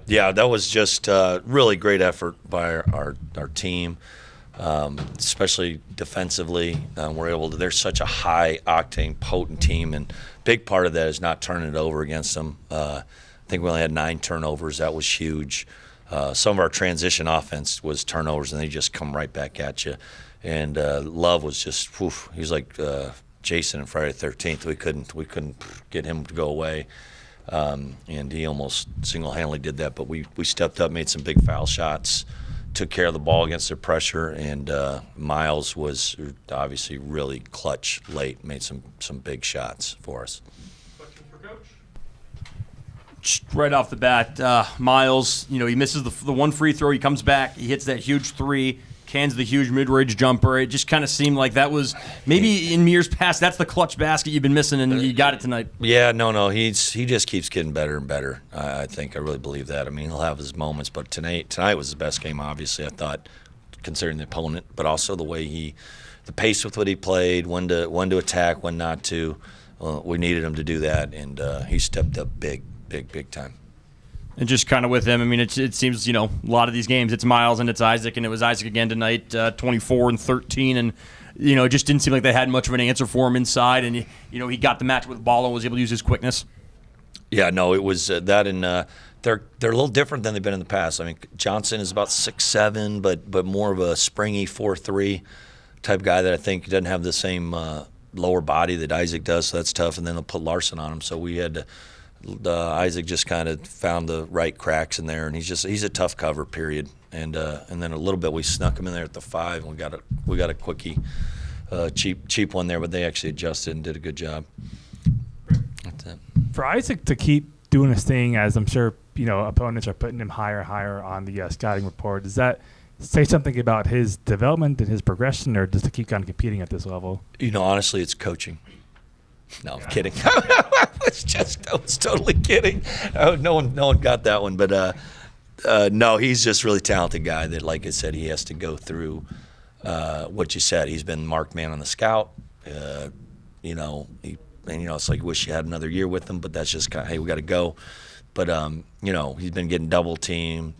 Yeah, that was just really great effort by our team, especially defensively. We're able to. They're such a high octane, potent team, and big part of that is not turning it over against them. I think we only had 9 turnovers. That was huge. Some of our transition offense was turnovers, and they just come right back at you. And Love was just, he was like Jason in Friday the 13th. We couldn't get him to go away. And he almost single-handedly did that, but we stepped up, made some big foul shots, took care of the ball against their pressure, and Miles was obviously really clutch late, made some big shots for us. Question for Coach? Right off the bat, Miles, he misses the one free throw, he comes back, he hits that huge three, cans the huge mid-range jumper. It just kind of seemed like that was maybe in years past, that's the clutch basket you've been missing, and you got it tonight. Yeah, no, he just keeps getting better and better. I think I really believe that. I mean, he'll have his moments, but tonight was his best game, obviously, I thought, considering the opponent, but also the way the pace with what he played, when to attack, when not to. We needed him to do that, and he stepped up big time. And just kind of with him, I mean, it seems, a lot of these games, it's Miles and it's Isaac, and it was Isaac again tonight, 24 and 13, and, it just didn't seem like they had much of an answer for him inside, and, he got the match with ball and was able to use his quickness. Yeah, no, it was that, and they're a little different than they've been in the past. I mean, Johnson is about 6'7", but more of a springy 4'3" type guy that I think doesn't have the same lower body that Isaac does, so that's tough, and then they'll put Larson on him, so we had to Isaac just kind of found the right cracks in there, and he's a tough cover, period. And then a little bit we snuck him in there at the 5, and we got a quickie, cheap one there, but they actually adjusted and did a good job. That's it. For Isaac to keep doing his thing, as I'm sure opponents are putting him higher on the scouting report, does that say something about his development and his progression, or just to keep on competing at this level? Honestly, it's coaching. No, I'm kidding. I was totally kidding. No one got that one, but no, he's just a really talented guy that, like I said, he has to go through what you said. He's been marked man on the scout. It's like wish you had another year with him, but that's just kind of, hey, we got to go. But he's been getting double teamed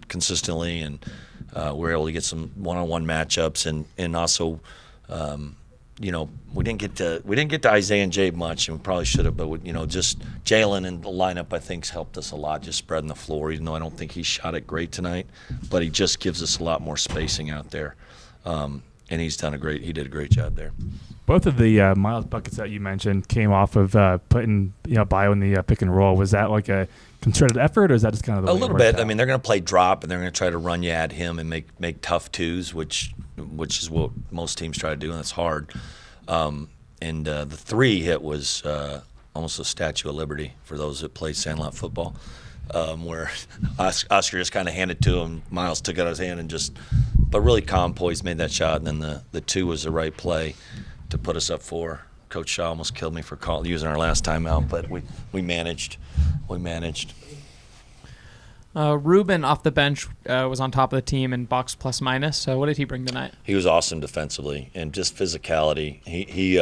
consistently, and we're able to get some one-on-one matchups, and also. We didn't get to Isaiah and Jay much, and we probably should have. But just Jalen and the lineup, I think, helped us a lot, just spreading the floor. Even though I don't think he shot it great tonight, but he just gives us a lot more spacing out there, and he did a great job there. Both of the Miles buckets that you mentioned came off of putting Bio in the pick and roll. Was that like a concerted effort, or is that just kind of a little bit? I mean, they're going to play drop, and they're going to try to run you at him and make tough twos, which is what most teams try to do, and it's hard. And the 3 hit was almost a Statue of Liberty for those that play sandlot football, where Oscar just kind of handed to him. Miles took it out of his hand but really calm, poised, made that shot, and then the 2 was the right play to put us up 4. Coach Shaw almost killed me for using our last timeout, but we managed. Ruben off the bench was on top of the team in box plus minus. So what did he bring tonight? He was awesome defensively and just physicality. He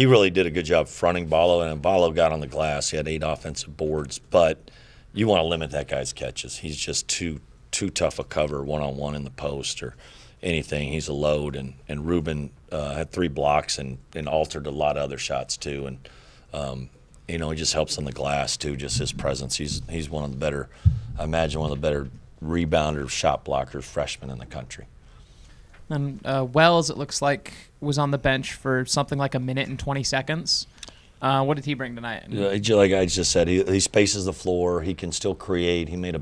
really did a good job fronting Ballo, and Ballo got on the glass. He had 8 offensive boards, but you want to limit that guy's catches. He's just too tough a cover one-on-one in the post or anything. He's a load, and Ruben had 3 blocks and altered a lot of other shots too, and he just helps on the glass too. Just his presence. He's one of the better, I imagine, one of the better rebounder, shot blockers, freshmen in the country. And Wells, it looks like, was on the bench for something like 1 minute and 20 seconds. What did he bring tonight? Like I just said, he spaces the floor. He can still create. He made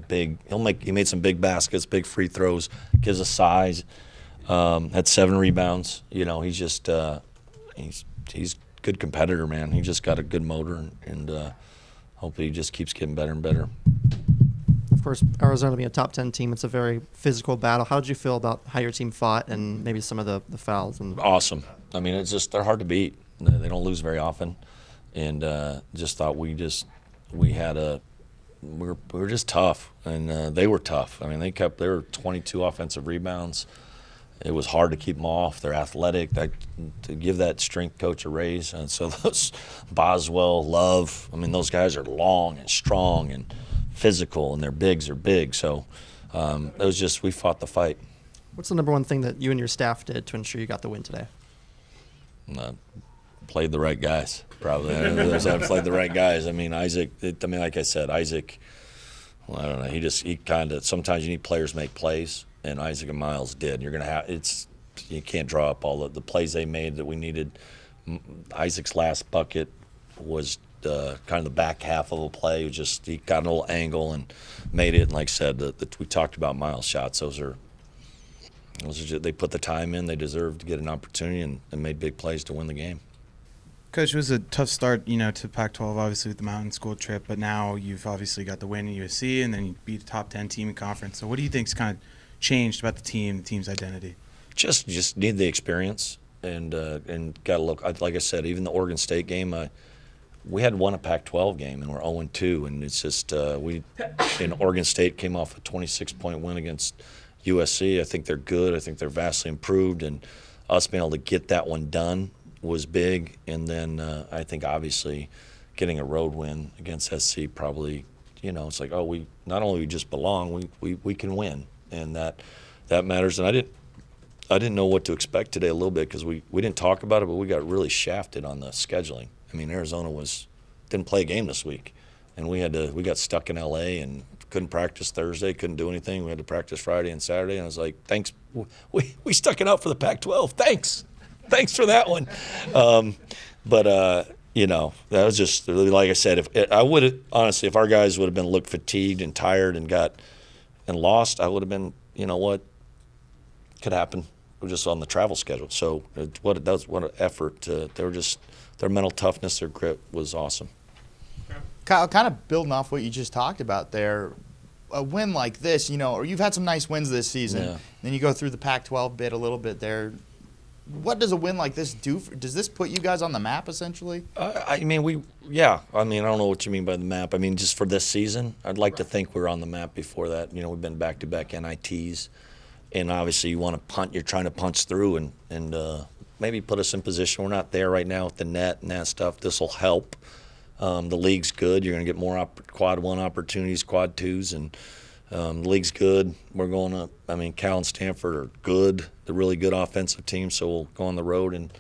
some big baskets, big free throws. Gives us size. Had 7 rebounds. He's just he's a good competitor, man. He just got a good motor, and hopefully he just keeps getting better and better. Of course, Arizona being a top 10 team, it's a very physical battle. How did you feel about how your team fought and maybe some of the fouls? Awesome. I mean, it's just they're hard to beat. They don't lose very often, and just thought we were just tough, and they were tough. I mean, they were 22 offensive rebounds. It was hard to keep them off. They're athletic. To give that strength coach a raise, and so those Boswell, Love. I mean, those guys are long and strong and physical, and their bigs are big. So it was just, we fought the fight. What's the number one thing that you and your staff did to ensure you got the win today? Played the right guys, probably. I played the right guys. I mean, Isaac, like I said, Isaac, well, I don't know. He kind of, sometimes you need players make plays, and Isaac and Miles did. You're going to have, you can't draw up all the plays they made that we needed. Isaac's last bucket was kind of the back half of a play. He got a little angle and made it. And like I said, we talked about Miles' shots. Those are just, they put the time in. They deserved to get an opportunity and made big plays to win the game. Coach, it was a tough start, to Pac-12, obviously with the Mountain School trip, but now you've obviously got the win in USC, and then you beat a top 10 team in conference. So what do you think's kind of changed about the team's identity? Just need the experience and got to look. Like I said, even the Oregon State game, we had won a Pac-12 game and we're 0-2, and it's just in Oregon State came off a 26-point win against USC. I think they're good. I think they're vastly improved, and us being able to get that one done was big. And then I think obviously getting a road win against SC probably, it's like, we not only we just belong, we can win, and that matters. And I didn't know what to expect today a little bit because we didn't talk about it, but we got really shafted on the scheduling. I mean, Arizona didn't play a game this week, and we got stuck in LA and couldn't practice Thursday, couldn't do anything. We had to practice Friday and Saturday, and I was like, thanks, we stuck it out for the Pac-12. Thanks for that one. But that was just really, like I said, if our guys would have been looked fatigued and tired and lost, I would have been, what could happen. We're just on the travel schedule. So what an effort. Their mental toughness, their grit was awesome. Kyle, kind of building off what you just talked about there, a win like this, or you've had some nice wins this season. Yeah. Then you go through the Pac-12 bit a little bit there. What does a win like this do? Does this put you guys on the map, essentially? I don't know what you mean by the map. I mean, just for this season, I'd like to think we're on the map before that. We've been back-to-back NITs, and obviously you want to punt. You're trying to punch through and maybe put us in position. We're not there right now with the net and that stuff. This will help. The league's good. You're going to get more quad one opportunities, quad twos, and the league's good. We're going up. I mean, Cal and Stanford are good. They're really good offensive teams, so we'll go on the road and,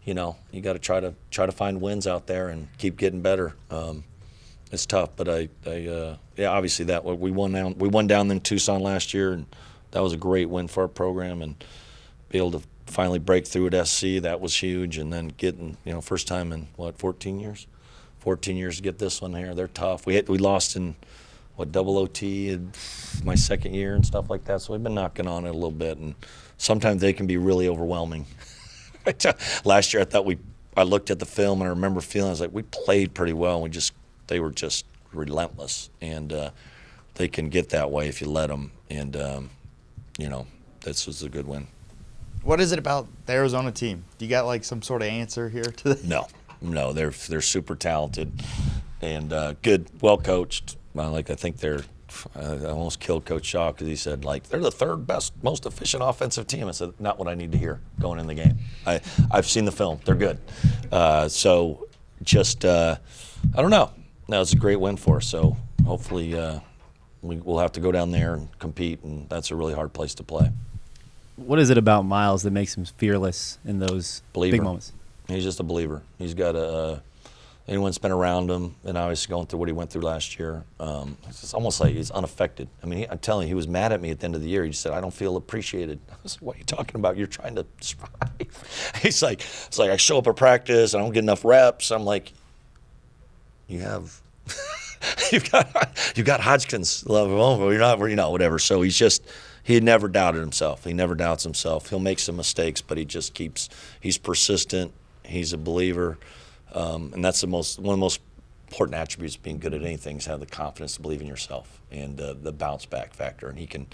you got to try to find wins out there and keep getting better. It's tough, but obviously that we won down in Tucson last year, and that was a great win for our program, and be able to finally break through at SC, that was huge, and then getting, first time in 14 years? 14 years to get this one here. They're tough. We lost in double OT in my second year and stuff like that. So we've been knocking on it a little bit, and sometimes they can be really overwhelming. Last year, I looked at the film and I remember feeling, I was like, we played pretty well. They were just relentless, and they can get that way if you let them. And this was a good win. What is it about the Arizona team? Do you got some sort of answer here to this? No, they're super talented and good, well coached. I think they're. I almost killed Coach Shaw because he said they're the third best, most efficient offensive team. I said, not what I need to hear going in the game. I've seen the film. They're good. So just I don't know. No, it's a great win for us. So hopefully we'll have to go down there and compete, and that's a really hard place to play. What is it about Miles that makes him fearless in those big moments? He's just a believer. He's got anyone's been around him, and obviously going through what he went through last year, it's almost like he's unaffected. I mean, I'm telling you, he was mad at me at the end of the year. He just said, I don't feel appreciated. I was like, what are you talking about? You're trying to survive. It's like I show up at practice, I don't get enough reps. I'm like, you've got Hodgkin's lymphoma. You're not, whatever. So he had never doubted himself. He never doubts himself. He'll make some mistakes, but he's persistent. He's a believer. And that's one of the most important attributes of being good at anything is have the confidence to believe in yourself and the bounce back factor. And he can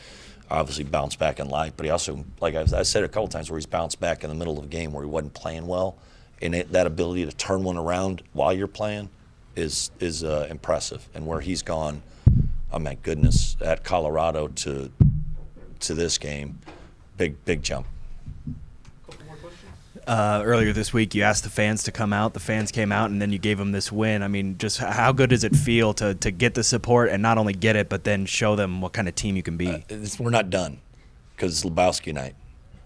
obviously bounce back in life, but he also, like I said a couple times, where he's bounced back in the middle of a game where he wasn't playing well, and that ability to turn one around while you're playing is impressive. And where he's gone, oh my goodness, at Colorado to this game, big jump. earlier this week, you asked the fans to come out. The fans came out, and then you gave them this win. I mean, just how good does it feel to get the support and not only get it, but then show them what kind of team you can be? We're not done because it's Lebowski night.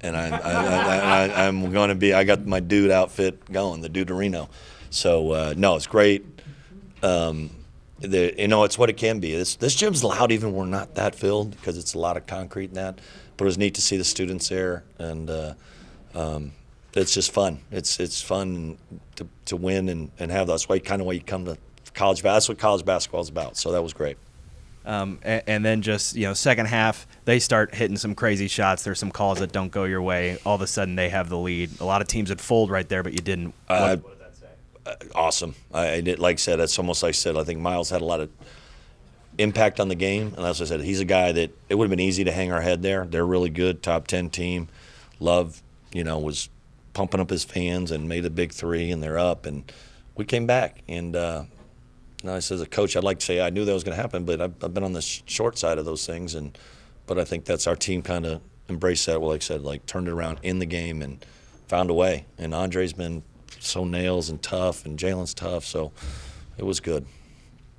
And I'm going to be – I got my dude outfit going, the Duderino. So, no, it's great. It's what it can be. This gym's loud even when we're not that filled because it's a lot of concrete and that. But it was neat to see the students there, and it's just fun. It's fun to win and have that. That's why you come to college basketball. That's what college basketball is about. So that was great. And then just, second half, they start hitting some crazy shots. There's some calls that don't go your way. All of a sudden, they have the lead. A lot of teams would fold right there, but you didn't. What does that say? Awesome. I did, like I said, that's almost like I said. I think Miles had a lot of impact on the game. And as I said, he's a guy that it would have been easy to hang our head there. They're really good, top 10 team. Love, was pumping up his fans and made a big three, and they're up. And we came back. And I said, as a coach, I'd like to say I knew that was going to happen, but I've been on the short side of those things. But I think that's our team kind of embraced that, like I said, like turned it around in the game and found a way. And Andre's been so nails and tough, and Jalen's tough, so it was good.